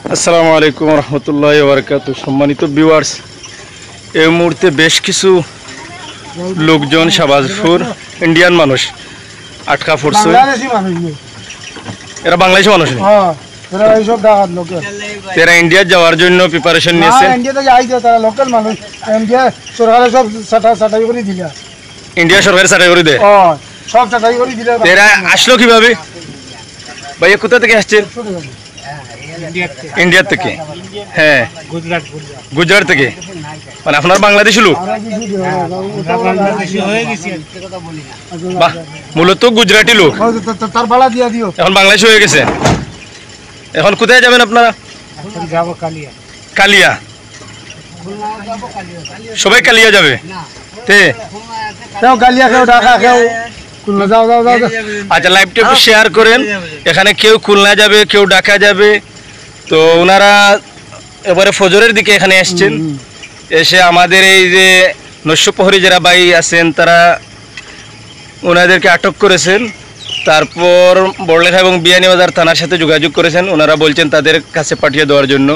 আসসালামু আলাইকুম রহমতুল্লাহি ওয়া বারাকাতুহু। সম্মানিত ভিউয়ার্স, এই মুহূর্তে বেশ কিছু লোকজন শাহবাজপুর ইন্ডিয়ান মানুষ আটকা পড়ছে। এরা বাংলাদেশি মানুষ নেই, এরা ইন্ডিয়া যাওয়ার জন্য প্রিপারেশন নিয়েছে। ইন্ডিয়া সরকার চাটাই করে দেয়। এরা আসলো কিভাবে? ভাইয়া কোথা থেকে আসছেন? ইন্ডিয়া থেকে। হ্যাঁ, গুজরাট থেকে। মানে আপনার বাংলাদেশি লোক? বাহ, মূলত গুজরাটি লোক, এখন বাংলাদেশি হয়ে গেছে। এখন কোথায় যাবেন আপনারা? কালিয়া। সবাই কালিয়া যাবে? আচ্ছা, লাইভটা একটু শেয়ার করেন। এখানে কেউ খুলনা যাবে, কেউ ঢাকা যাবে। তো ওনারা এবারে ফজরের দিকে এখানে এসছেন, এসে আমাদের এই যে নস্যপ্রহরী যারা ভাই আছেন তারা ওনাদেরকে আটক করেছেন। তারপর বড়লেখা এবং বিয়ানীবাজার থানার সাথে যোগাযোগ করেছেন। ওনারা বলছেন তাদের কাছে পাঠিয়ে দেওয়ার জন্য।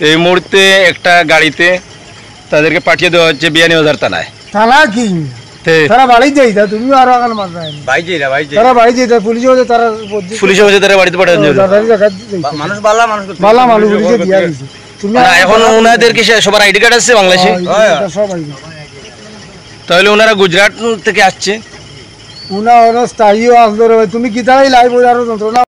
এই মুহূর্তে একটা গাড়িতে তাদেরকে পাঠিয়ে দেওয়া হচ্ছে বিয়ানীবাজার থানায়। থানা কি তারা বাড়ি যাই তা তুমি আরো আগাল মারবা তারা বাড়ি যাই তা পুলিশ হচ্ছে তারা তারা বাড়িতে পাঠানো মানুষ বালা মানুষ পুলিশে দিয়া দিছে। তুমি এখন ওনাদেরকে সবার আইডি কার্ড আছে বাংলাদেশে? তাহলে ওনারা গুজরাট থেকে আসছে। উনা স্থায়ী আসলো। তুমি কি তারাই লাইভ যন্ত্রণা